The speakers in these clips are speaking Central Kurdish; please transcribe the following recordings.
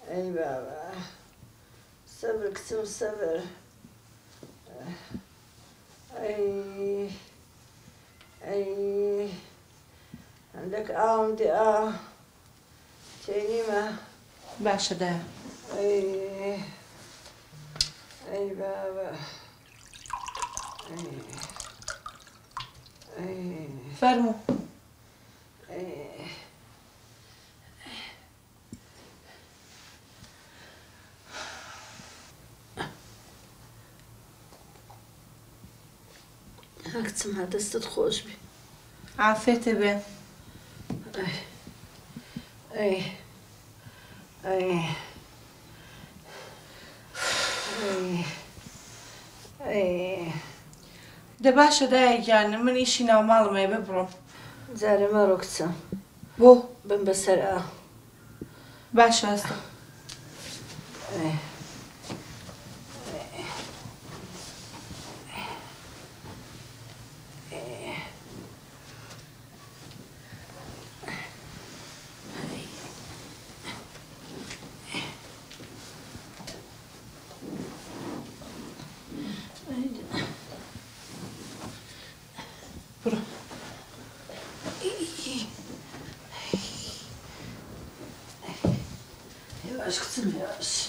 اي بابا صبر كتم صبر. اي اي عندك ودي تاني ما باشا ده. اي اي بابا اي اي فرموا. اي هاكتم هذا استدخوش بي. عافيتي بيه. اي اي اي اي ده باشا ده يعني من إشي نومال ما يببرم. زاري ما ركتم. بو بن بسرعة. باشا هسه. اي برو. يواش كتم يواش.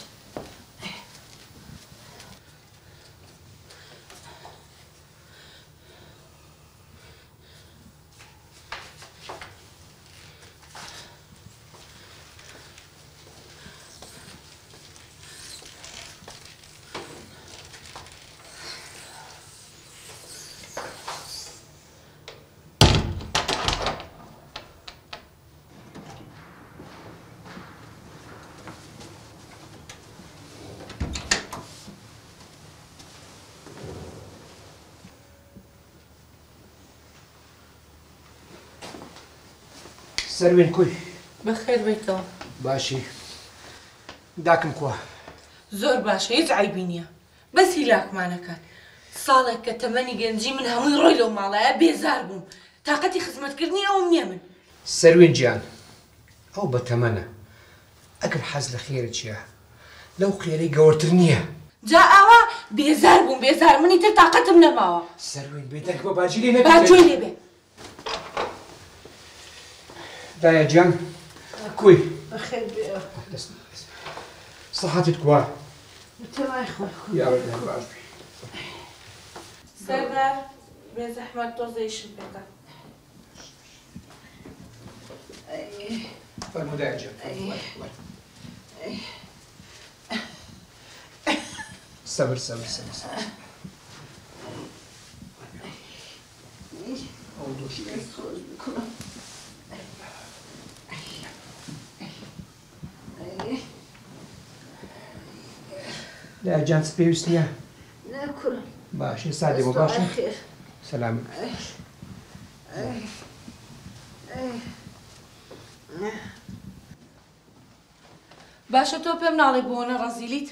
سروين كوي بخير بيتو. باشي داكم كوا زور باشا يزعل بينيا بس هلاك معنا كان صالك كتمني جنجي من همي رويلو مالا بيزار بوم طاقتي خدمت كرني او منيمن سروين جيان او بتمنى اكل حاز لخيرك يا لو خيري قورترنيه جاء اوا بيزار بوم بيزار مني تطاقت من ماوا سروين بيتك باجي لي نبي باجي لي بي لا يا جان كوي بخير بيه. صحتك كوا انت ما يخون. يا رب يا رب. سردار بزحمة توزيش بيتا اي فرمودا يا جان صبر صبر صبر صبر أوضو شوي لا جان سبيوسنيا ناكل. باشا سعدي مباشر خير. سلامك باشا تو بهم نالي بونا رزيليت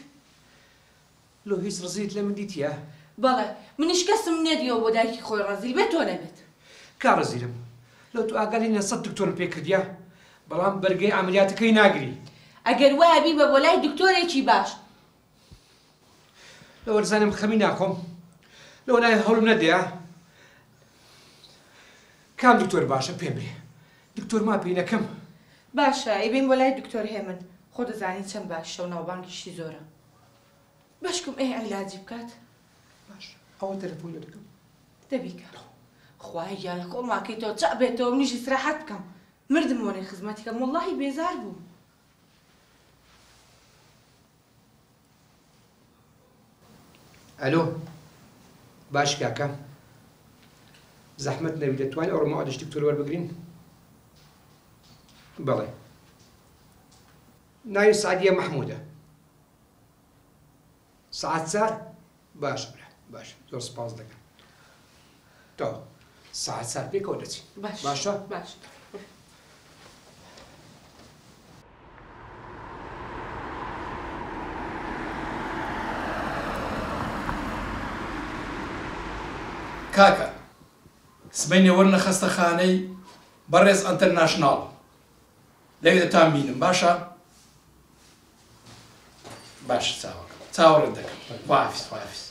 لو هيس رزيت لمن ديت يا بلا منش كسم نديو ودايكي خوي رزيل بيت ولا بيت كارزيلم لو تو اقالينا صد دكتور بيكرديا بلام برقي عملياتك يناقري اگر وابي بولاي دكتور ايشي باش لو رزانا مخميناكم لو انا هول منديا كم دكتور باشا بيمري دكتور ما بينا كم باشا يبين ولاي دكتور هيمن خود زاني چەند باش شەو ناوبانگیشتی زۆرە باشکم ئێ عیلاجی بکات باش ئەوە تەلەفۆنە دەکەم دەبیکە خوای گیان لە کۆڵماکەیتەوە چا بێتەوە منیش ئیستراحەت بکەم مردم وەنێ خزمەتیکەم وەڵڵاهی بێزار بووم ئەلۆ باش کاکە زەحمەت نەوی دەتوانین ئەوڕۆ ماوەدەش دکتۆر وەربگرین بەڵێ ناوی سعدیە محموودە سعات سار باش باش زۆر سپاس دەکەم تۆ سعات سار پێکەوە دەچین باشە باش کاکە سبەینێ وەرنە خەستەخانەی بەڕێز ئەنتەرناشناڵ لەوێ دەتان بینم باشە باش چاوەڕێت دەکەم خواحافیز خواحافیز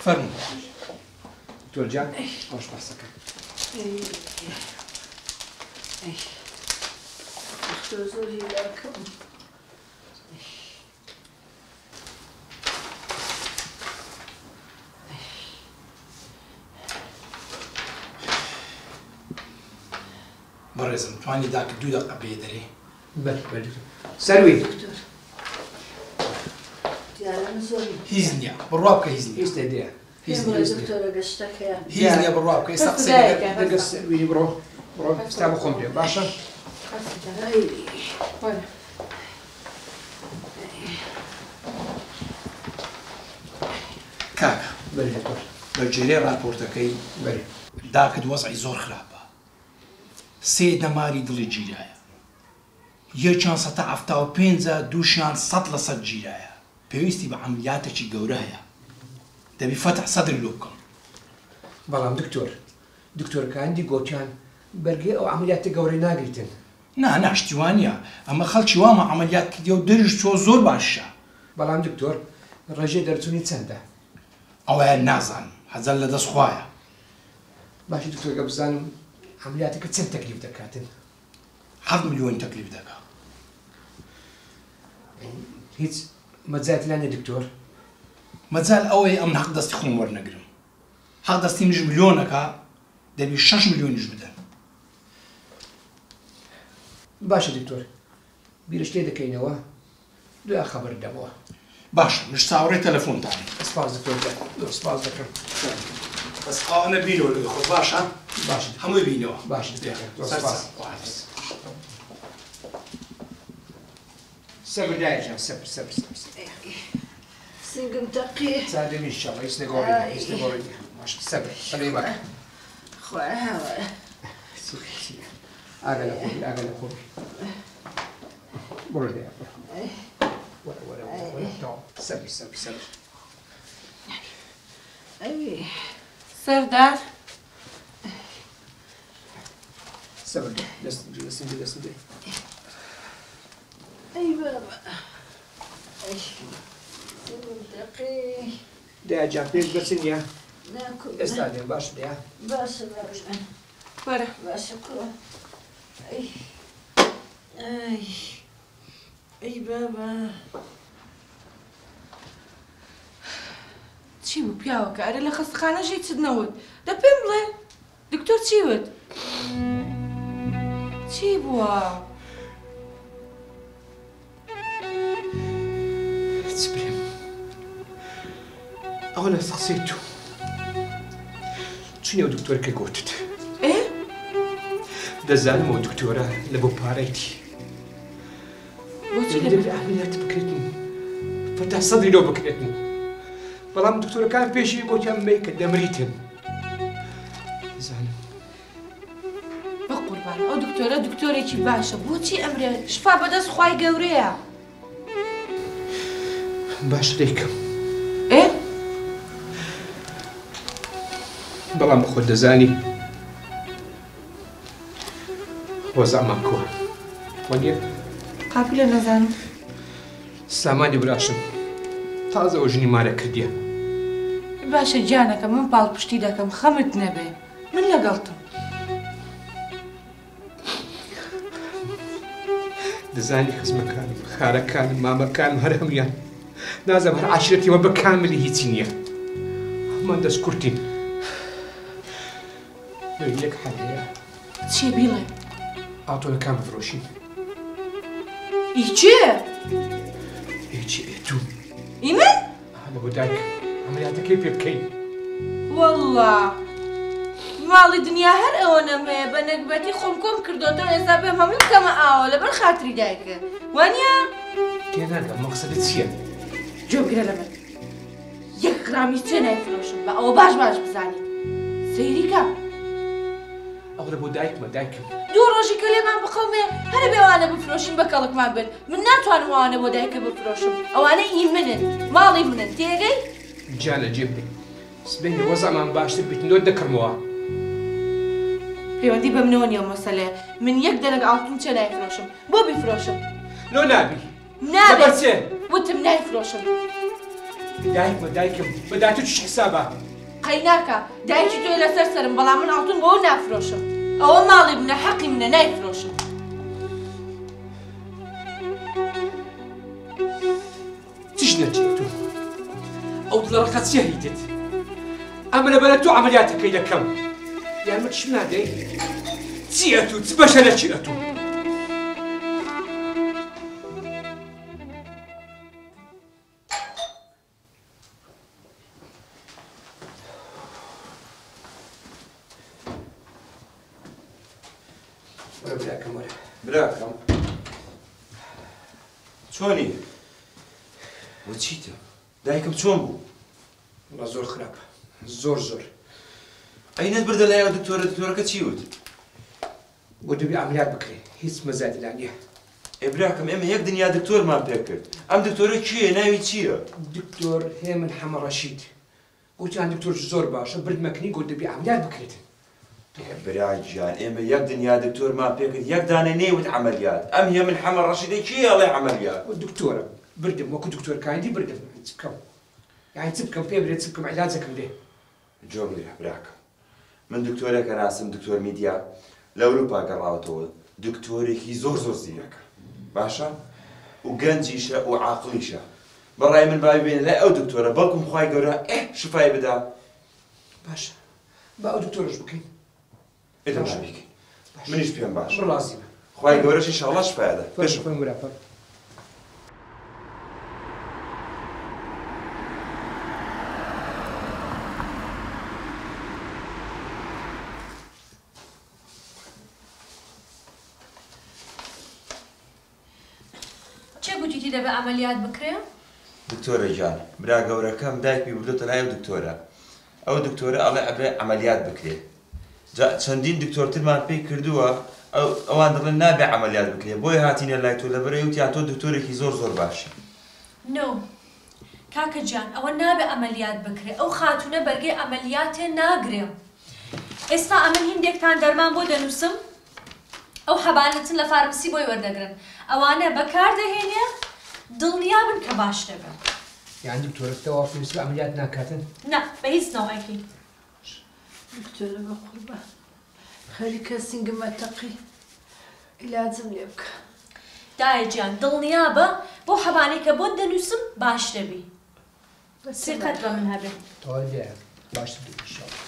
فەرموو دکتۆر جان خۆش باسەکە دکتۆر زۆر هیلاکەم بەڕێزم توانی داکە 2 دقە پێ دەرێ بەر سەروی دکتۆر دیارەمە زۆری هیچ نییە بڕوا بکە هیچ نییە هیچ دەدێ دکتۆرە گەشتەکەیە هیچ نییە بڕوا بکە ئێستا قسەی دەگە سەروی بڕۆ ستا بخۆم پێ باشە کاکە بەری دکتۆر بە جێرێ راپۆرتەکەی بەری داکت وەزعی زۆر خراپە 3 دەماری دڵی گیرایە 175 دووشیان 100% گیرایە پێویستی بە عەمەلیاتێکی گەورە هەیە دەبی فەتح سەدری لۆ بکەم بەڵام دکتۆرەکانی گۆچان بەرگێ ئەو عەمەلیاتە گەورەی ناگریتن ناشتیوانە ئەمە خەڵکی وامە عەمەلیات کردی و دەریش تۆ زۆر باشە بەڵام دکتۆر ڕێژەی دەرچوونی چەندە ئەوەیە نازانم حەزەر لە دەست خوایە باشی دکتۆرگە بزانم عەمەلیاتەکە چەند تەکلیف دەکاتن 7 ملیۆن تەکلیف دەکا هیچ مەجاات لانێ دکتۆر مەجال ئەوەی ئەم حەق دەستی خۆم وەرنەگرم حەق دەستی منش ملیۆنەکە دەبی 6 ملیۆنیش بدەن باشە دکتۆر بیرشتێ دەکەینەوە دوای خەبەر دەمەوە باشە مش چاوەڕێی تەلەفۆنتان سپاس دکتۆر سپاس دەکەم بەس ئەوانە بینەوە لەگە خۆ باشە باش هەمووی بینەوە باش سپاس سەبر دایەکیان سەبر سنگم تەقی سادەمی ئینشاڵڵا هیچ نەگۆڕی باش سەبر بەڵێ مەکە خوای هەوە ئاگە لە خۆی بڕۆ لێ سەبر ئەوی سەردار سەبر دەستم ئەی بابا سنگم تەقی دایجان پێش بەچنیە ناکۆ ئێستا دێ باش دەیە باشە باشە وەرە باشە کوڕە ئەی بابا چی بوو پیاوەکە ئەرە لە خەستەخانەشی چت نەوت دە پێم بڵێ دکتۆر چی وت چی بووە چ بێم ئەوە لە سەقسەی تو چونێ و دکتۆرکە گوتت ئێ دەزانم ئەو دکتۆرە لە بۆ پارەیتی بۆچی دەبێت عەمەلیات بکرێتن فەتا سەدری لۆ بکرێتن بەڵام دکتۆرەکان پێشی گوتیان مەی کە دەمریتن دەزانم بە قوربان ئەو دکتۆرە دکتۆرێکی باشە بۆچی ئەمرێ شفا بەدەست خوای گەورەیە باش دەیکەم ئێ بەڵام خۆت دەزانی وەزعمان کووە وەنیە قاپیلە نەزانم سامانی براشم تازەوە ژنی مارە کردیە باشە گیانەکە من پاڵپشتی دەکەم خەمت نەبێ من لەگەڵتم دەزانی خزمەکانم خارەکانم مامەکانم هەر هەمویان نازەم هەر عاشرەتیمە بە کاملی هیچی نییە هەمان دەست کورتین یەک حەلەیە چی بیڵێ ئاتۆلەکان بفرۆشین ئیچێ هیچی ئێتو ئیمن لە بۆ دایک عەمەلیاتەکەی پێ بکەین وەڵڵا ماڵی دنیا هەر ئەوە نەمەیە بە نەکبەتی خۆم کۆم کردۆتەوە ئێستا پێم هەمووی بکەمە ئاوە لەبەر خاتری دایکە وانە تێناگەم مەقسەدت چییە جۆگرە لەبەر 1 گرامی چێ نایفرۆشم بە ئەوە باش بزانیت سەیریکە ئەو لە بۆ دایکمە دایکم 2 ڕۆژی کە لێمان بقەومێ هەرە بێوانە بفرۆشین بە کەڵکمان بن من ناتوانم ئەوانە بۆ دایکە بفرۆشم ئەوانە ئیمنن ماڵی منن تێگەی جانە جێبێ سبەی وەزعمان باشتر بیتنەوە دەکەمەوە پەیوەندی بە منەوە نیە مەسەلەیە من یەک دەنەگ ئاڵتون چێ نایفرۆشم بۆ بیفرۆشم لۆ نابی نابێت بەچێ وتم نایفرۆشم دایکم بەدای تو چی حسابە قەی ناکە دایکی تۆی لەسەر سەرم بەڵام من ئاڵتون بۆ نافرۆشم ئەوە ماڵی منە حەقی منە نایفرۆشم تش نەچێت تو ئەو دڵە ڕقەت چیە هیتت ئەمە لەبەرە تو عەمەلیاتەکەی دەکەم یارمە تشم نادەی چیە تو چ بەشە لە چیە تو براکەم چۆنی وە چیتە دایکم چۆن بوو وڵا زۆر خراپە زۆر ئەینەت بردە لای دکتۆرەکە چی وت بۆ دەبی عەمەلیات بکرێ هیچ مەزایەتی لا نییە براکەم ئێمە یەک دنیا دکتۆرمان پێ کرد ئەم دکتۆرە کێیە ناوی چییە دکتۆر هێمن حەمە ڕەشید گوتیان دکتۆر زۆر باشە بردمەکنی گۆ دەبی عەمەلیات بکرێت براگیان ئێمە یەک دنیا دکتۆرمان پێ کرد یەک دانە نێوت عەمەلیات ئەم هێمن حەمە ڕەشیدە کێیە ئەڵێ عەمەلیات دکتۆرە بردم وەکو دکتۆرکایندی بردم چ بکەم یعنی چ بکەم پێ برێت چ بکەم عیلاجەکەم لێ جۆگڵی براکەم من دکتۆرێکە ناسم دکتۆر میدیا لە ئەوروپا گەڕاوەتەوە دکتۆرێکی زۆر زیرەکە باشە و گەنجیشە و عاقڵیشە بەڕای من باوی بێنە لای ئەو دکتۆرە بەڵکم خوای گەورە شفای بدا باشە با ئەو دکتۆرش بکەین ئێدەمە بیکەین منیش پێم باش ڕازیمە خوای گەورەش ئینشاڵڵا شفایەدا فەرمووی مراپەر چه گوتیتی دەبێ ئەمەلیات بکرێ؟ دکتۆرە جان برا گەورەکەم دایکی بردۆتە لای ئەو دکتۆرە ئەو دکتۆرە ئەڵێ ئەبێ ئەمەلیات بکرێ چەندین دکتۆرترمان پێی کردووە ئەوان دەڵێن نابێ ئەمەلیات بکرێ بۆی هاتینە لای تۆ لەبەرەوەی وتیان تۆ دکتۆرێکی زۆر باشە نۆ کاکە جان ئەوە نابێ ئەمەلیات بکرێ ئەو خاتونە بەرگەی ئەمەلیاتێ ناگرێ ئێستا ئەمن هیندێکتان دەرمان بۆ دەنووسم ئەو حەبانەتن لە فارمسی بۆی وەردەگرن ئەوانە بەکار دەهێنێ دڵنیا بن کە باش دەبن یان دکتۆرە تەواو پێویست بە ئەمەلیات ناکاتن نە بە هیچ نەوەیەکی دکتۆرە بە قوربان خەریکە سنگمە تەقی عیلاجم لێ بکە دایە گیان دڵنیا بە بۆ حەبانەی کە بۆت دەنووسم باش دەبی سیقەت بە من هەبێ تەواو لێ باش دەبی ئینشاڵڵا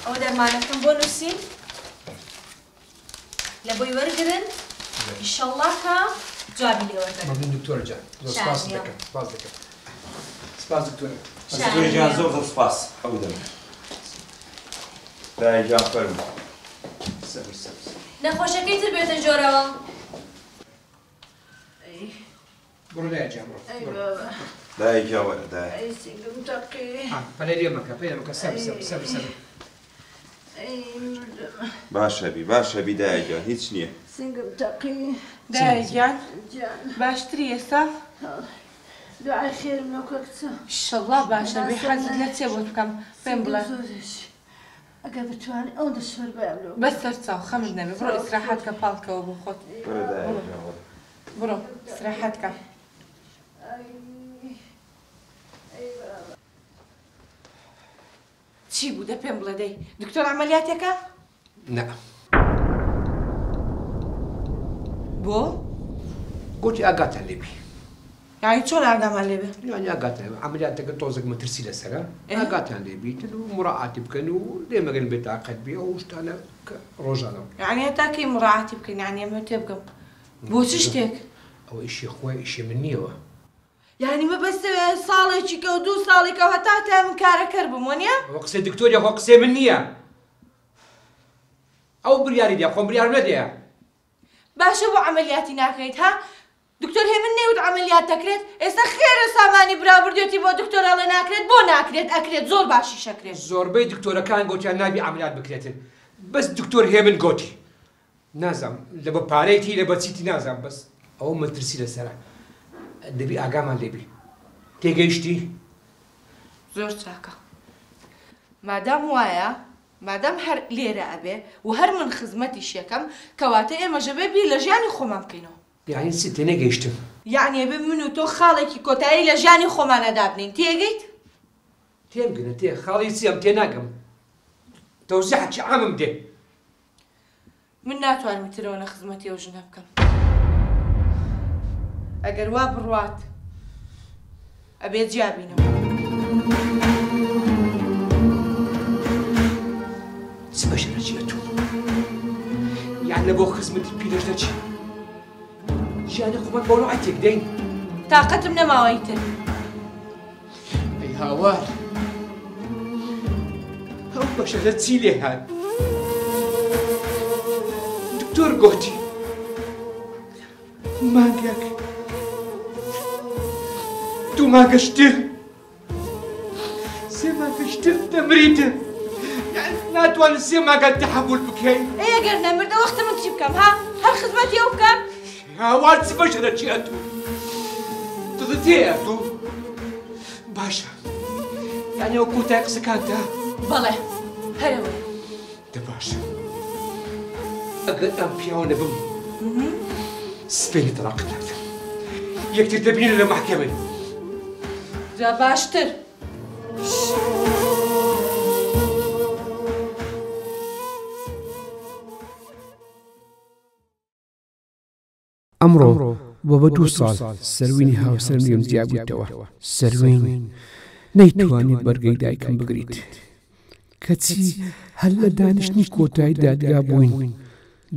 ئەو دەرمانەکەم بۆ نووسین لە بۆی وەرگرن ئینشەڵڵا کە جوابی لێ وەردەگرن مەمنون دکتۆرە جان زۆر سپاس دەکەم سپاس دکتۆرە دکتۆرە جان زۆر سپاس ئەو دەمێ دای جان فەرموو سەبر نەخۆشەکەی تر بێتە جۆرەوە بڕۆ لای جان ئەی بڕۆ بابا دای جان وەرە دای ئەی سنگم تەقی پەلە لێ مەکە پێ مەکە سەبر ئەی مردم باشەبی دای جان هیچ نییە سنگم تەقی دایگیان جان باشتری ئێستا دوعای خێرم لەو کەکچە ئیشەڵڵا باشە بێ حەزت لە چێ بۆ بکەم پێم بڵێ زۆرش ئەگەر بتوانێت ئەو دەسوەر بەیان لەو بەس سەرچاو خەمت نەبێ بڕۆ ئیسراحەت کە پاڵکەوە بۆ خۆت وەرە دای جان وەرە بڕۆ ئیسراحەت کە چی بوو دە پێم بڵێ دەی دکتۆر عەمەلیاتێکە نە بۆ گوتی ئاگاتان لێبی یانی چۆن ئاگامان لێبێ یانی ئاگاتان عەمەلیاتەکە تۆزێک مەترسی لەسەرە ئاگاتان لێبیتن و مڕائاتی بکەن و لێمەگەن بێتاقەت بێ ئەو شتانە کە ڕۆژانەوە یانی هەتا کەی مڕاعاتی بکەین یانی ئەمە تێ بگەم بۆ چ شتێک ئەو ئیشی خۆی ئیشی من نییەوە یعنی مەبەستە ساڵێکی کە و 2 ساڵی کە هەتا تا من کارەکەر بووم وەنیە ئەوە قسەی دکتۆریە خۆ قسەی من نییە ئەو بریاری دێ خۆم بریارم نەدەیە باشە بۆ عەمەلیاتی ناکەیت ها دکتۆر هێمن نەیوت عەمەلیات دەکرێت ئێستا خێرە سامانی برابردێتی بۆ دکتۆر هەڵێ ناکرێت بۆ ناکرێت ئەکرێت زۆر باشی شەکرێت زۆربەی دکتۆرەکان گوتیان نابی عەمەلیات بکرێتن بەس دکتۆر هێمن گوتی نازام لە بە پارەیەتی لە بەچیتی نازام بەس ئەوە مەترسی لەسەرە دەبی ئاگامان لێبی تێگەیشتی زۆر چاکە مادام وایە مادام هەر لێرە ئەبێ و هەر من خزمەتیش یەکەم کەواتە ئێمەژە بێ بیر لە ژیانی خۆمان بکەینەوە. یعنی چ تێنەگەیشتم؟ یعنی ئەبێ من و تۆ خاڵێکی کۆتایی لە ژیانی خۆمانەدا بنین. تێگەیت؟ تێمگەنە تێ خاڵی چی ئەم تێناگەم. تەوزیحێکی عامم دێ. من ناتوانم ترەوە لە خزمەتی ئەو ژنە بکەم. ئەگەر وا بڕوات ئەبێ جیابینەوە. چ بەشەرە چێت و یان لە بۆ خزمەتی پیرەش دەچی ژیانی خۆمان بۆ نوعی تێک دەین. تاقەتم نەماوەی تر. ئەی هاوار ئەو بەشەرە چی لێ هات؟ دکتۆر گوتی مانگێک دوو مانگەشتر سێ مانگەشتر دەمریتە. ناتوانم سێ مانگە تەحەموڵ بکەین. ئەگەر نەمردە وەختە من چی بکەم ها؟ هەر خزمەتی ئەو بکەم؟ هاوار چ بەشەرە چێت و دڵت تێیە تو؟ باشە یعنی ئەو کۆتای قسەکانتە؟ بەڵێ هەرەوە. دە باشە ئەگەر ئەم پیاوە نەبم سبەی تەلاقت ناکەم. یەکتر دەبینە لە مەحکەمەی. جا باشتر. ئەمڕۆ بۆ بە 2 ساڵ سەروینی هاوسەرم لێم جیا بوویتەوە. سەروین نەیتوانێت بەرگەی دایکم بگریت کەچی هەر لە دانیشتنی کۆتایی دادگا بووین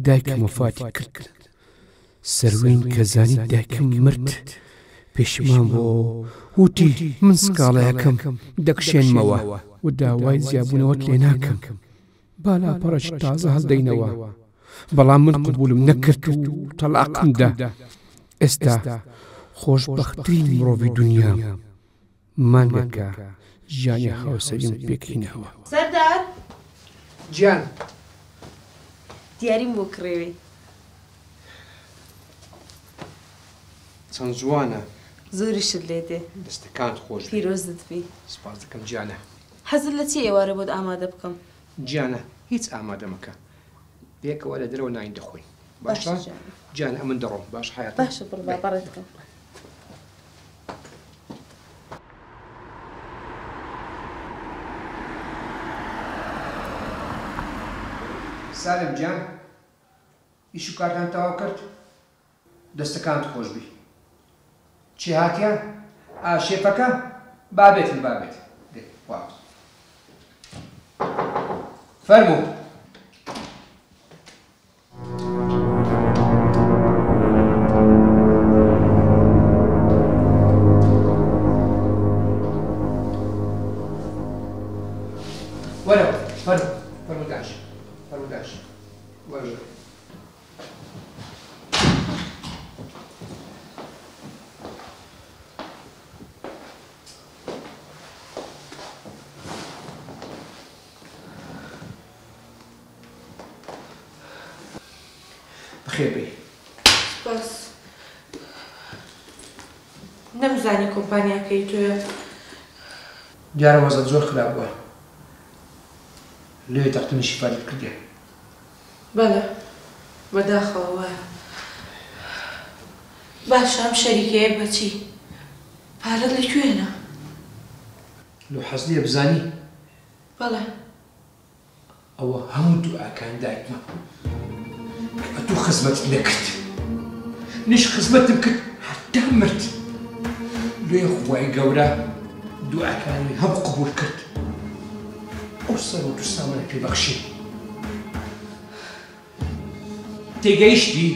دایکم وەفاتی کرد. سەروین کە زانی دایکم مرد پێشمان بۆ وتی من سکاڵەیەکەم دەکشێنمەوە و داوای زیابوونەوەت لێ ناکەم بالاپەڕەش تازە هەڵدەینەوە. بەڵام من قبولم نەکرد و تەلاقمدا. ئێستا خۆشبەختترین مرۆڤی دنیام مانگەکە ژیانی هاوسەریم پێکەینەوە. سەردار گیان دیاریم بۆ کڕێوێ. چەند جوانە. زۆریشت لێ دێ. دەستەکانت خۆش پیرۆزت بی. سپاس دەکەم گیانە. حەزت لە چی ئێوارە بۆت ئامادە بکەم؟ گیانە هیچ ئامادە مەکە. پێکەوە لە درەوە ناین دەخۆین. باشە گیان ئەمن دەڕۆم. باش حیات. باشە بڕ با بەڕێت بکەم. سالم گیان ئیش و کارتان تەواو کرد؟ دەستەکانت خۆش بی. چی هاتیان؟ شێفەکە؟ بابێتن بابێت. وا فەرموو. وەرە فەرموو داش فەرموو داش وەرە. بخێر بێ. سپاس. نەمزانی کۆمپانیاکەی تۆیە. دیارە وەزەت زۆر خراپ بووە. لێ تەختنی شیفاریت کردێ. بەڵێ بەداخەوە وایە. باشە ئەم شەریکەیە بەچی؟ پارەت لەکوێنە؟ لۆ حەزلیە بزانی؟ بەڵێ. ئەوە هەموو دوعاکان دایکمە کە تۆ خزمەتت نەکرد. نیش خزمەتم کرد هەتا مرد. لێ خوای گەورە دوعاکانی هەموو قبول کرد. ئەو سەر و دووسامانە پێبەخشی. تێگەیشتی